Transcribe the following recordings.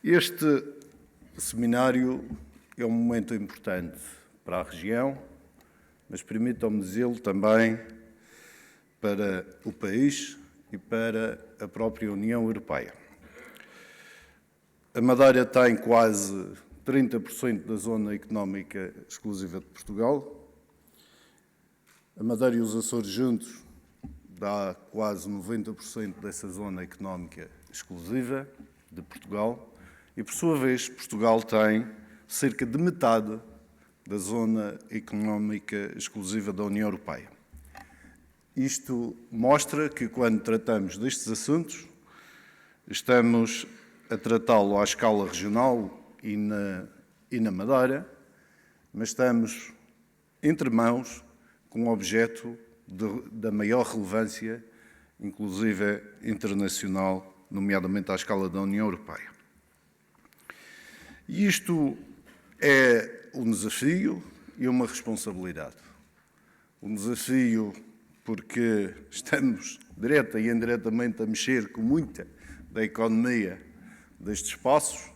Este seminário é um momento importante para a região, mas permitam-me dizê-lo também para o país e para a própria União Europeia. A Madeira tem quase 30% da zona económica exclusiva de Portugal. A Madeira e os Açores juntos dá quase 90% dessa zona económica exclusiva de Portugal e, por sua vez, Portugal tem cerca de metade da zona económica exclusiva da União Europeia. Isto mostra que, quando tratamos destes assuntos, estamos a tratá-lo à escala regional e na Madeira, mas estamos entre mãos com um objeto da maior relevância, inclusive internacional, nomeadamente à escala da União Europeia. E isto é um desafio e uma responsabilidade. Um desafio porque estamos, direta e indiretamente, a mexer com muita da economia destes espaços,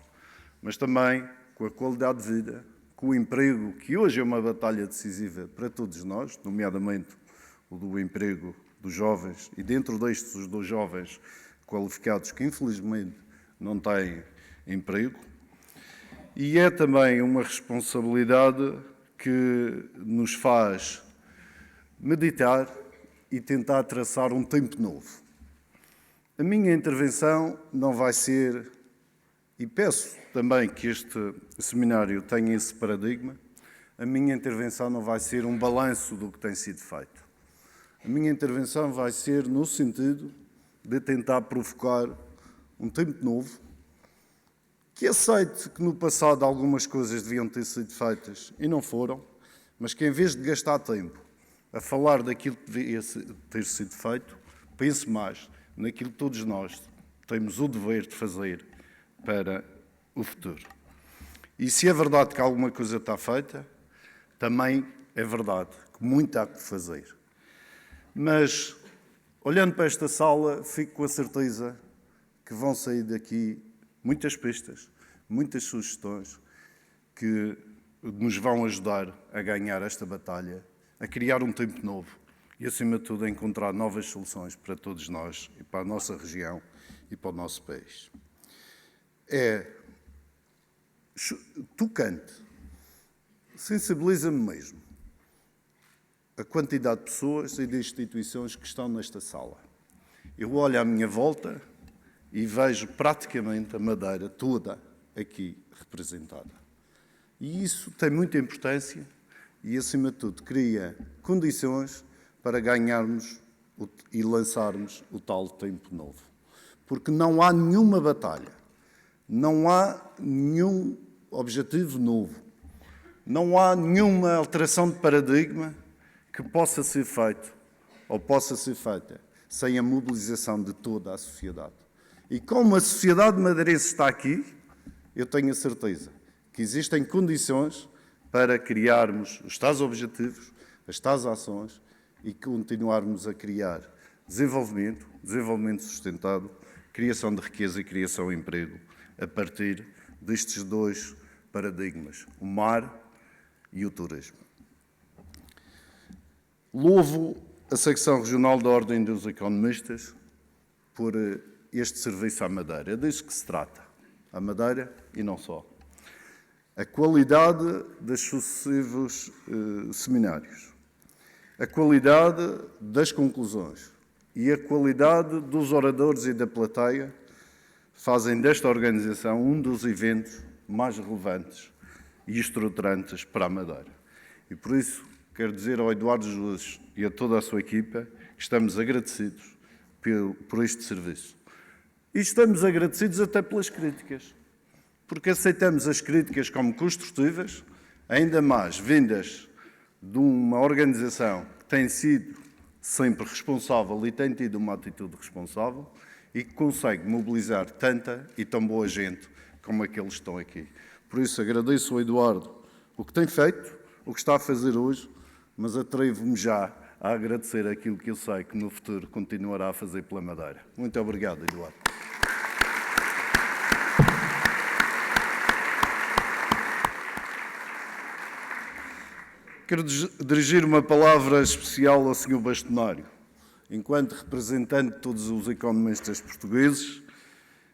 mas também com a qualidade de vida, com o emprego, que hoje é uma batalha decisiva para todos nós, nomeadamente o do emprego dos jovens, e dentro destes os dos jovens qualificados que infelizmente não têm emprego. E é também uma responsabilidade que nos faz meditar e tentar traçar um tempo novo. A minha intervenção não vai ser, e peço também que este seminário tenha esse paradigma, a minha intervenção não vai ser um balanço do que tem sido feito. A minha intervenção vai ser no sentido de tentar provocar um tempo novo, que aceite que no passado algumas coisas deviam ter sido feitas e não foram, mas que em vez de gastar tempo a falar daquilo que devia ter sido feito, pense mais naquilo que todos nós temos o dever de fazer para o futuro. E se é verdade que alguma coisa está feita, também é verdade que muito há que fazer. Mas, olhando para esta sala, fico com a certeza que vão sair daqui muitas pistas, muitas sugestões que nos vão ajudar a ganhar esta batalha, a criar um tempo novo e, acima de tudo, a encontrar novas soluções para todos nós e para a nossa região e para o nosso país. É tocante, sensibiliza-me mesmo a quantidade de pessoas e de instituições que estão nesta sala. Eu olho à minha volta e vejo praticamente a Madeira toda aqui representada. E isso tem muita importância e, acima de tudo, cria condições para ganharmos e lançarmos o tal tempo novo. Porque não há nenhuma batalha, não há nenhum objetivo novo, não há nenhuma alteração de paradigma que possa ser feito ou possa ser feita sem a mobilização de toda a sociedade. E como a sociedade madeirense está aqui, eu tenho a certeza que existem condições para criarmos os tais objetivos, as tais ações e continuarmos a criar desenvolvimento sustentado, criação de riqueza e criação de emprego a partir destes dois paradigmas, o mar e o turismo. Louvo a secção regional da Ordem dos Economistas por este serviço à Madeira. É disso que se trata. A Madeira e não só. A qualidade dos sucessivos seminários, a qualidade das conclusões e a qualidade dos oradores e da plateia fazem desta organização um dos eventos mais relevantes e estruturantes para a Madeira. E por isso quero dizer ao Eduardo Júlio e a toda a sua equipa que estamos agradecidos por este serviço. E estamos agradecidos até pelas críticas, porque aceitamos as críticas como construtivas, ainda mais vindas de uma organização que tem sido sempre responsável e tem tido uma atitude responsável e que consegue mobilizar tanta e tão boa gente como aqueles que estão aqui. Por isso agradeço ao Eduardo o que tem feito, o que está a fazer hoje, mas atrevo-me já a agradecer aquilo que eu sei que no futuro continuará a fazer pela Madeira. Muito obrigado, Eduardo. Quero dirigir uma palavra especial ao Sr. Bastonário, enquanto representante de todos os economistas portugueses,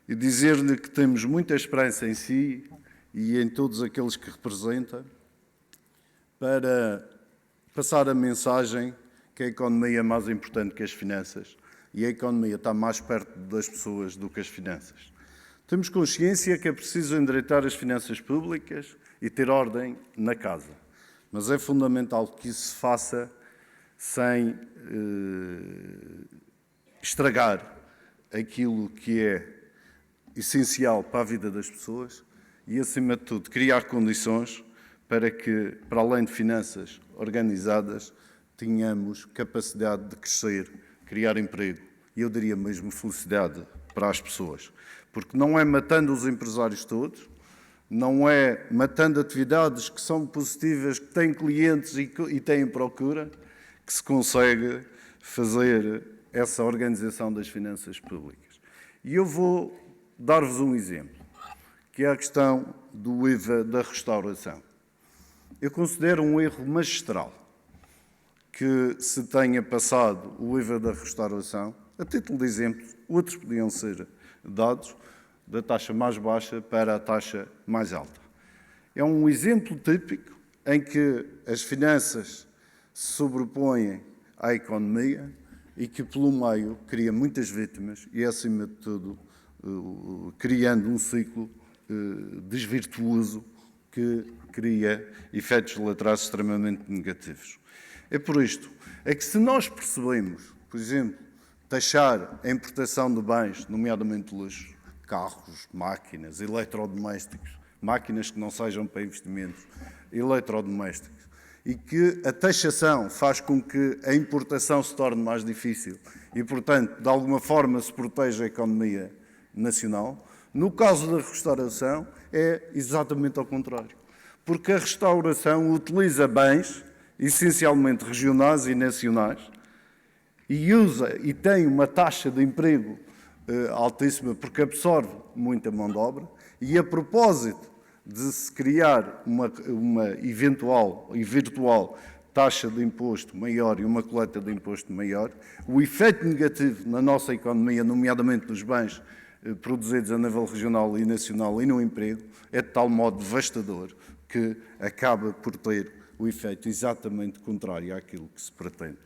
e dizer-lhe que temos muita esperança em si e em todos aqueles que representa para passar a mensagem que a economia é mais importante que as finanças e a economia está mais perto das pessoas do que as finanças. Temos consciência que é preciso endireitar as finanças públicas e ter ordem na casa, mas é fundamental que isso se faça sem estragar aquilo que é essencial para a vida das pessoas e, acima de tudo, criar condições para que, para além de finanças organizadas, tenhamos capacidade de crescer, criar emprego e, eu diria mesmo, felicidade para as pessoas. Porque não é matando os empresários todos, não é matando atividades que são positivas, que têm clientes e têm procura, que se consegue fazer essa organização das finanças públicas. E eu vou dar-vos um exemplo, que é a questão do IVA da restauração. Eu considero um erro magistral que se tenha passado o IVA da restauração. A título de exemplo, outros podiam ser dados da taxa mais baixa para a taxa mais alta. É um exemplo típico em que as finanças se sobrepõem à economia e que, pelo meio, cria muitas vítimas e, acima de tudo, criando um ciclo desvirtuoso que cria efeitos colaterais extremamente negativos. É por isto, é que se nós percebemos, por exemplo, taxar a importação de bens, nomeadamente luxo, carros, máquinas, eletrodomésticos, máquinas que não sejam para investimentos, eletrodomésticos, e que a taxação faz com que a importação se torne mais difícil e, portanto, de alguma forma se proteja a economia nacional. No caso da restauração, é exatamente ao contrário, porque a restauração utiliza bens essencialmente regionais e nacionais e usa e tem uma taxa de emprego altíssima porque absorve muita mão de obra e, a propósito de se criar uma eventual e virtual taxa de imposto maior e uma coleta de imposto maior, o efeito negativo na nossa economia, nomeadamente nos bens produzidos a nível regional e nacional e no emprego, é de tal modo devastador que acaba por ter o efeito exatamente contrário àquilo que se pretende.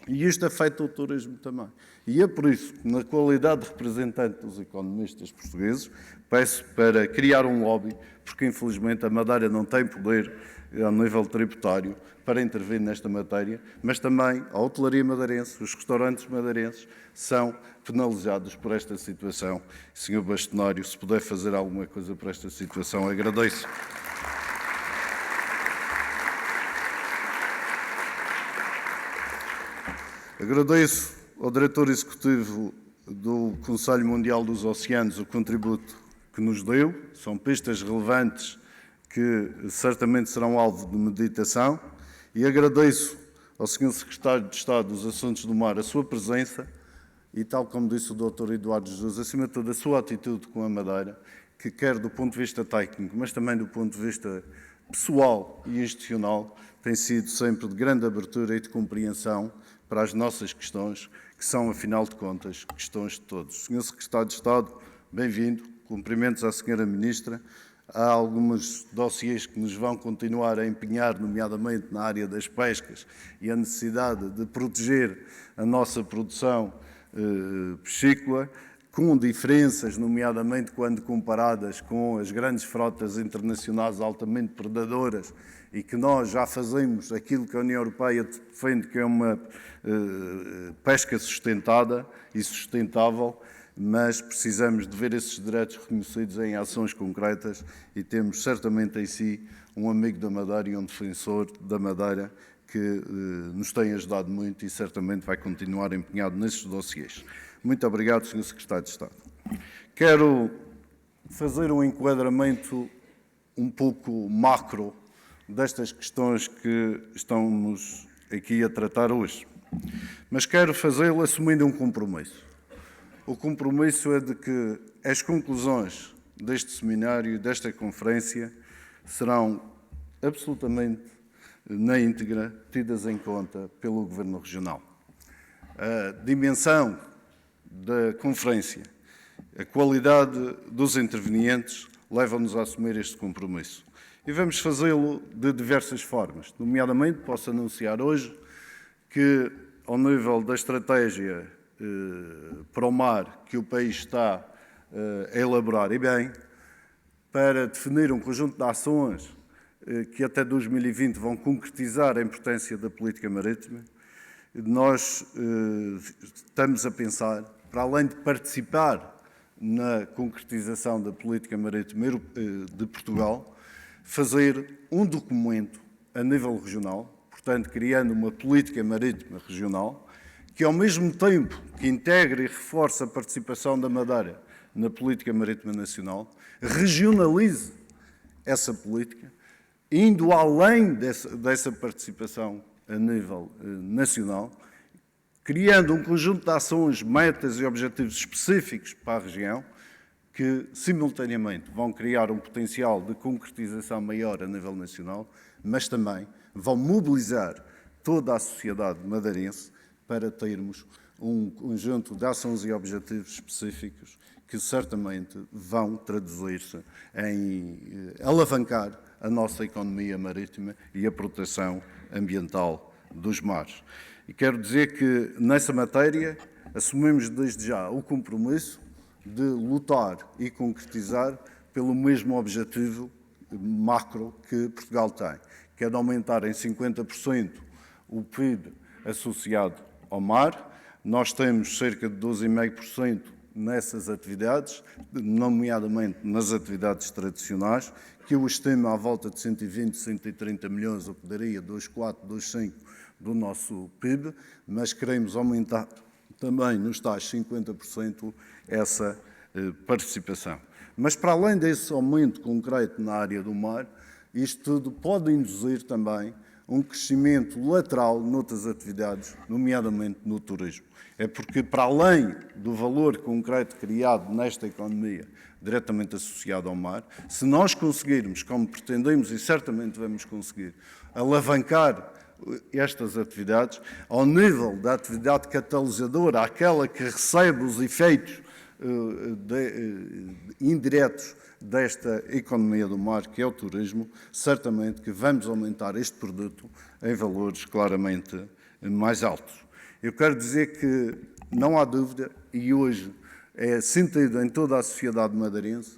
E isto afeta o turismo também. E é por isso que, na qualidade de representante dos economistas portugueses, peço para criar um lobby, porque infelizmente a Madeira não tem poder a nível tributário para intervir nesta matéria, mas também a hotelaria madeirense, os restaurantes madeirenses são penalizados por esta situação. Sr. Bastonário, se puder fazer alguma coisa para esta situação, agradeço. Agradeço ao Diretor Executivo do Conselho Mundial dos Oceanos o contributo que nos deu. São pistas relevantes que certamente serão alvo de meditação. E agradeço ao Sr. Secretário de Estado dos Assuntos do Mar a sua presença e, tal como disse o Dr. Eduardo Jesus, acima de tudo a sua atitude com a Madeira, que quer do ponto de vista técnico, mas também do ponto de vista pessoal e institucional, tem sido sempre de grande abertura e de compreensão para as nossas questões, que são, afinal de contas, questões de todos. Sr. Secretário de Estado, bem-vindo. Cumprimentos à Sra. Ministra. Há alguns dossiês que nos vão continuar a empenhar, nomeadamente na área das pescas e a necessidade de proteger a nossa produção piscícola, com diferenças, nomeadamente quando comparadas com as grandes frotas internacionais altamente predadoras e que nós já fazemos aquilo que a União Europeia defende, que é uma pesca sustentada e sustentável, mas precisamos de ver esses direitos reconhecidos em ações concretas e temos certamente em si um amigo da Madeira e um defensor da Madeira que nos tem ajudado muito e certamente vai continuar empenhado nesses dossiês. Muito obrigado, Sr. Secretário de Estado. Quero fazer um enquadramento um pouco macro destas questões que estamos aqui a tratar hoje, mas quero fazê-lo assumindo um compromisso. O compromisso é de que as conclusões deste seminário e desta conferência serão absolutamente na íntegra, tidas em conta pelo Governo Regional. A dimensão da conferência, a qualidade dos intervenientes levam-nos a assumir este compromisso. E vamos fazê-lo de diversas formas. Nomeadamente, posso anunciar hoje que, ao nível da estratégia para o mar que o país está a elaborar, e bem, para definir um conjunto de ações que até 2020 vão concretizar a importância da política marítima, nós estamos a pensar, para além de participar na concretização da política marítima de Portugal, fazer um documento a nível regional, portanto, criando uma política marítima regional, que ao mesmo tempo que integra e reforça a participação da Madeira na política marítima nacional, regionalize essa política, indo além dessa participação a nível nacional, criando um conjunto de ações, metas e objetivos específicos para a região, que simultaneamente vão criar um potencial de concretização maior a nível nacional, mas também vão mobilizar toda a sociedade madeirense para termos um conjunto de ações e objetivos específicos que certamente vão traduzir-se em alavancar a nossa economia marítima e a proteção ambiental dos mares. E quero dizer que, nessa matéria, assumimos desde já o compromisso de lutar e concretizar pelo mesmo objetivo macro que Portugal tem, que é de aumentar em 50% o PIB associado ao mar. Nós temos cerca de 12,5% nessas atividades, nomeadamente nas atividades tradicionais, que eu estimo à volta de 120, 130 milhões, o que daria 2,4, 2,5% do nosso PIB, mas queremos aumentar também nos tais 50% essa participação. Mas para além desse aumento concreto na área do mar, isto tudo pode induzir também um crescimento lateral noutras atividades, nomeadamente no turismo. É porque, para além do valor concreto criado nesta economia, diretamente associado ao mar, se nós conseguirmos, como pretendemos e certamente vamos conseguir, alavancar estas atividades ao nível da atividade catalisadora, aquela que recebe os efeitos indiretos desta economia do mar, que é o turismo, certamente que vamos aumentar este produto em valores claramente mais altos. Eu quero dizer que não há dúvida, e hoje é sentido em toda a sociedade madeirense,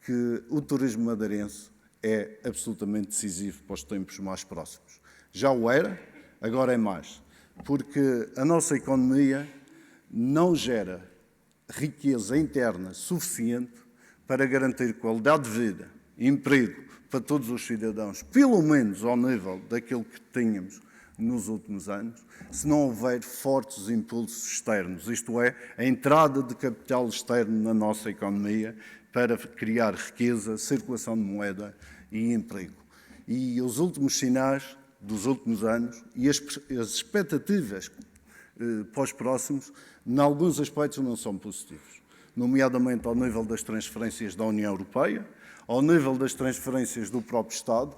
que o turismo madeirense é absolutamente decisivo para os tempos mais próximos. Já o era, agora é mais, porque a nossa economia não gera riqueza interna suficiente para garantir qualidade de vida e emprego para todos os cidadãos, pelo menos ao nível daquilo que tínhamos nos últimos anos, se não houver fortes impulsos externos, isto é, a entrada de capital externo na nossa economia para criar riqueza, circulação de moeda e emprego. E os últimos sinais dos últimos anos e as expectativas para os próximos, em alguns aspectos, não são positivos, nomeadamente ao nível das transferências da União Europeia, ao nível das transferências do próprio Estado,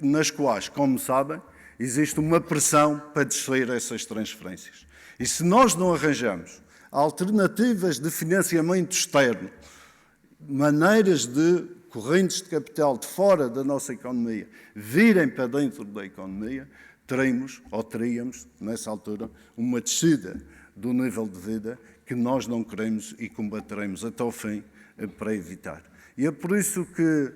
nas quais, como sabem, existe uma pressão para descer essas transferências. E se nós não arranjamos alternativas de financiamento externo, maneiras de correntes de capital de fora da nossa economia virem para dentro da economia, teríamos, nessa altura, uma descida do nível de vida que nós não queremos e combateremos até ao fim para evitar. E é por isso que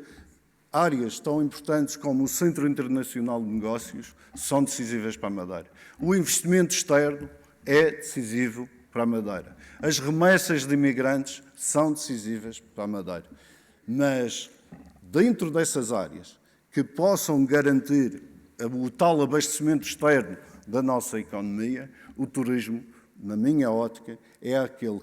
áreas tão importantes como o Centro Internacional de Negócios são decisivas para a Madeira. O investimento externo é decisivo para a Madeira. As remessas de imigrantes são decisivas para a Madeira. Mas, dentro dessas áreas que possam garantir o tal abastecimento externo da nossa economia, o turismo, na minha ótica, é aquele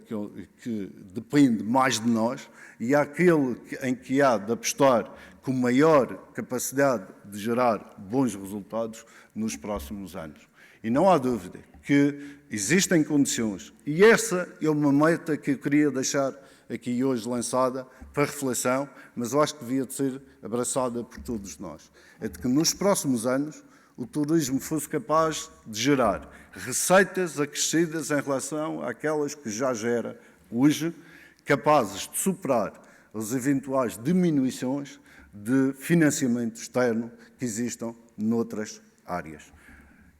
que depende mais de nós e é aquele em que há de apostar com maior capacidade de gerar bons resultados nos próximos anos. E não há dúvida que existem condições, e essa é uma meta que eu queria deixar aqui hoje lançada para reflexão, mas eu acho que devia de ser abraçada por todos nós. É de que nos próximos anos o turismo fosse capaz de gerar receitas acrescidas em relação àquelas que já gera hoje, capazes de superar as eventuais diminuições de financiamento externo que existam noutras áreas.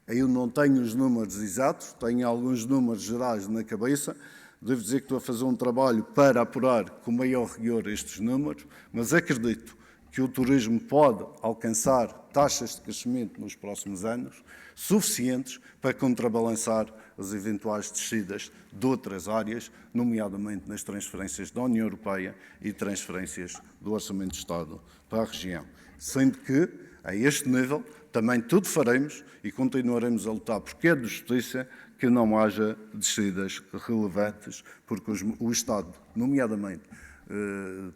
Eu não tenho os números exatos, tenho alguns números gerais na cabeça. Devo dizer que estou a fazer um trabalho para apurar com maior rigor estes números, mas acredito que o turismo pode alcançar taxas de crescimento nos próximos anos suficientes para contrabalançar as eventuais descidas de outras áreas, nomeadamente nas transferências da União Europeia e transferências do Orçamento de Estado para a região. Sendo que, a este nível, também tudo faremos e continuaremos a lutar, porque é de justiça que não haja descidas relevantes, porque o Estado, nomeadamente,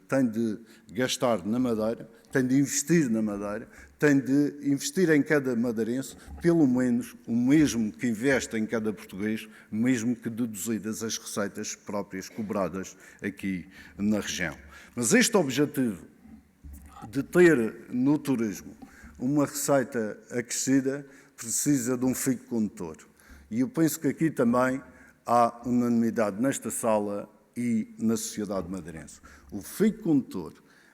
tem de gastar na Madeira, tem de investir na Madeira, tem de investir em cada madeirense, pelo menos o mesmo que investe em cada português, mesmo que deduzidas as receitas próprias cobradas aqui na região. Mas este objetivo de ter no turismo uma receita acrescida precisa de um fio condutor. E eu penso que aqui também há unanimidade nesta sala e na sociedade madeirense. O fio condutor,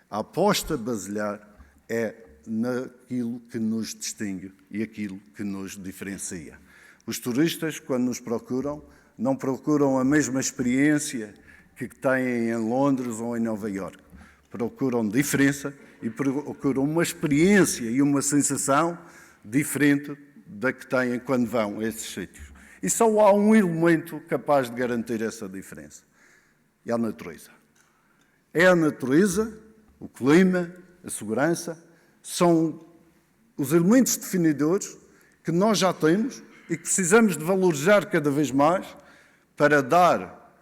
a aposta basilar é naquilo que nos distingue e aquilo que nos diferencia. Os turistas, quando nos procuram, não procuram a mesma experiência que têm em Londres ou em Nova Iorque. Procuram diferença e procuram uma experiência e uma sensação diferente da que têm quando vão a esses sítios. E só há um elemento capaz de garantir essa diferença. É a natureza. É a natureza, o clima, a segurança, são os elementos definidores que nós já temos e que precisamos de valorizar cada vez mais para dar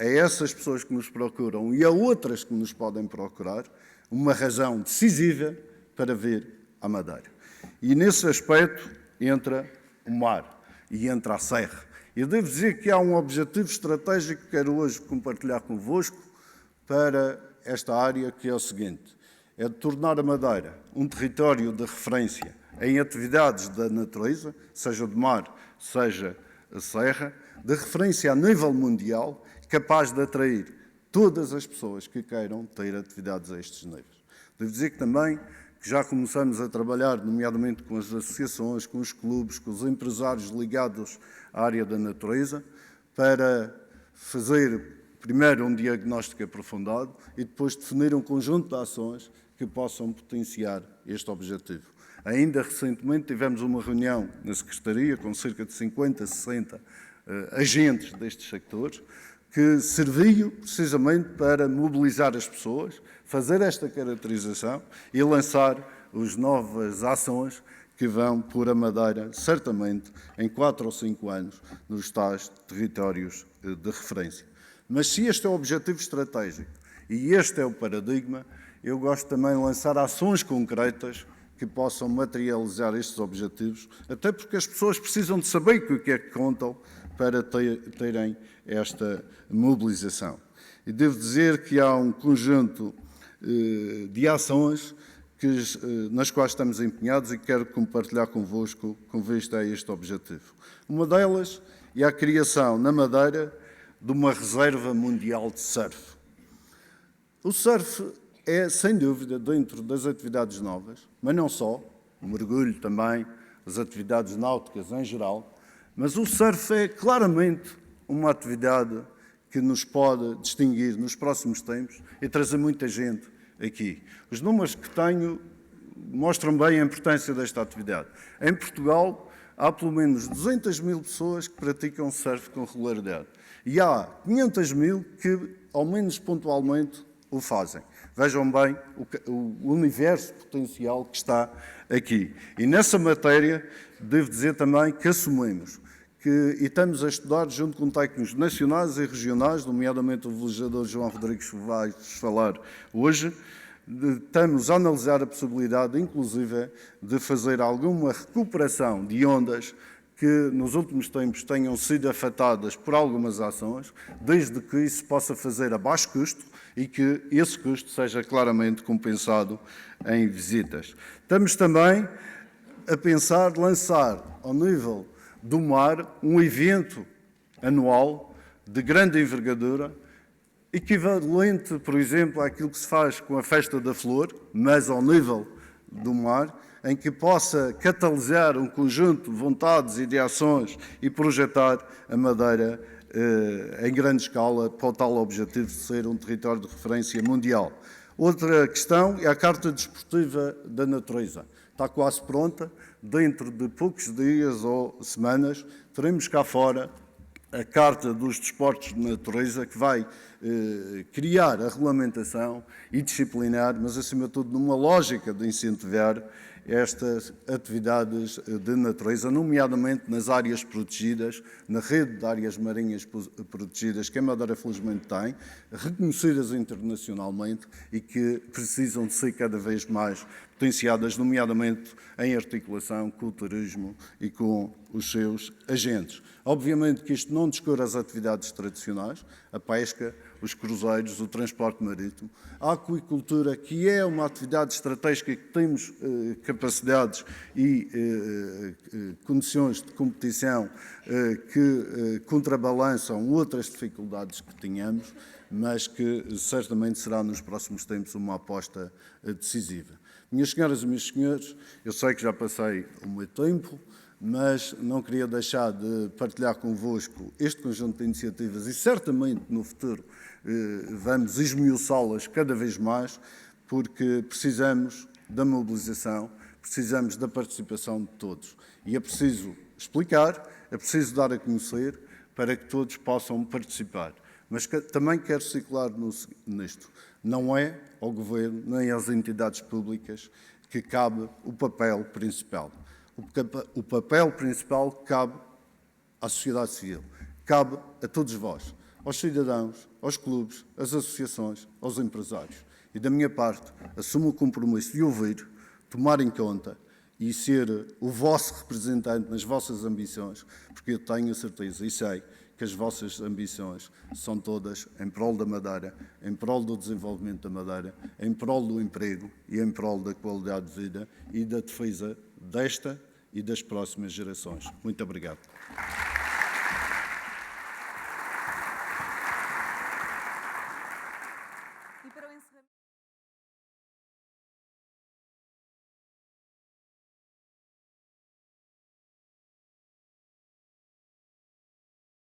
a essas pessoas que nos procuram e a outras que nos podem procurar uma razão decisiva para vir à Madeira. E nesse aspecto entra o mar e entra a serra. Eu devo dizer que há um objetivo estratégico que quero hoje compartilhar convosco para esta área, que é o seguinte: é de tornar a Madeira um território de referência em atividades da natureza, seja de mar, seja a serra, de referência a nível mundial, capaz de atrair todas as pessoas que queiram ter atividades a estes níveis. Devo dizer que também que já começamos a trabalhar, nomeadamente com as associações, com os clubes, com os empresários ligados à área da natureza, para fazer primeiro um diagnóstico aprofundado e depois definir um conjunto de ações que possam potenciar este objetivo. Ainda recentemente tivemos uma reunião na Secretaria com cerca de 50, 60 agentes destes sectores, que serviu precisamente para mobilizar as pessoas, fazer esta caracterização e lançar as novas ações que vão pôr a Madeira, certamente, em 4 ou 5 anos, nos tais territórios de referência. Mas se este é o objetivo estratégico e este é o paradigma, eu gosto também de lançar ações concretas que possam materializar estes objetivos, até porque as pessoas precisam de saber o que é que contam para terem esta mobilização. E devo dizer que há um conjunto de ações nas quais estamos empenhados e quero compartilhar convosco com vista a este objetivo. Uma delas é a criação na Madeira de uma reserva mundial de surf. O surf é, sem dúvida, dentro das atividades novas, mas não só, o mergulho também, as atividades náuticas em geral, mas o surf é claramente uma atividade que nos pode distinguir nos próximos tempos e trazer muita gente aqui. Os números que tenho mostram bem a importância desta atividade. Em Portugal, há pelo menos 200 mil pessoas que praticam surf com regularidade. E há 500 mil que, ao menos pontualmente, o fazem. Vejam bem o universo potencial que está aqui. E nessa matéria, devo dizer também que assumimos e estamos a estudar, junto com técnicos nacionais e regionais, nomeadamente o velejador João Rodrigues, que vai falar hoje, estamos a analisar a possibilidade, inclusive, de fazer alguma recuperação de ondas que nos últimos tempos tenham sido afetadas por algumas ações, desde que isso possa fazer a baixo custo e que esse custo seja claramente compensado em visitas. Estamos também a pensar lançar ao nível do mar um evento anual de grande envergadura, equivalente, por exemplo, àquilo que se faz com a Festa da Flor, mas ao nível do mar, em que possa catalisar um conjunto de vontades e de ações e projetar a Madeira em grande escala para o tal objetivo de ser um território de referência mundial. Outra questão é a Carta Desportiva da Natureza. Está quase pronta. Dentro de poucos dias ou semanas, teremos cá fora a Carta dos Desportos de Natureza, que vai criar a regulamentação e disciplinar, mas acima de tudo numa lógica de incentivar estas atividades de natureza, nomeadamente nas áreas protegidas, na rede de áreas marinhas protegidas que a Madeira felizmente tem, reconhecidas internacionalmente e que precisam de ser cada vez mais potenciadas, nomeadamente em articulação com o turismo e com os seus agentes. Obviamente que isto não descura as atividades tradicionais, a pesca, os cruzeiros, o transporte marítimo, a aquicultura, que é uma atividade estratégica que temos capacidades e condições de competição que contrabalançam outras dificuldades que tínhamos, mas que certamente será nos próximos tempos uma aposta decisiva. Minhas senhoras e meus senhores, eu sei que já passei o meu tempo, mas não queria deixar de partilhar convosco este conjunto de iniciativas e certamente no futuro vamos esmiuçá-las cada vez mais, porque precisamos da mobilização, precisamos da participação de todos. E é preciso explicar, é preciso dar a conhecer para que todos possam participar. Mas também quero circular nisto. Não é ao Governo nem às entidades públicas que cabe o papel principal. O papel principal cabe à sociedade civil, cabe a todos vós, aos cidadãos, aos clubes, às associações, aos empresários. E da minha parte, assumo o compromisso de ouvir, tomar em conta e ser o vosso representante nas vossas ambições, porque eu tenho a certeza e sei que as vossas ambições são todas em prol da Madeira, em prol do desenvolvimento da Madeira, em prol do emprego e em prol da qualidade de vida e da defesa desta e das próximas gerações. Muito obrigado.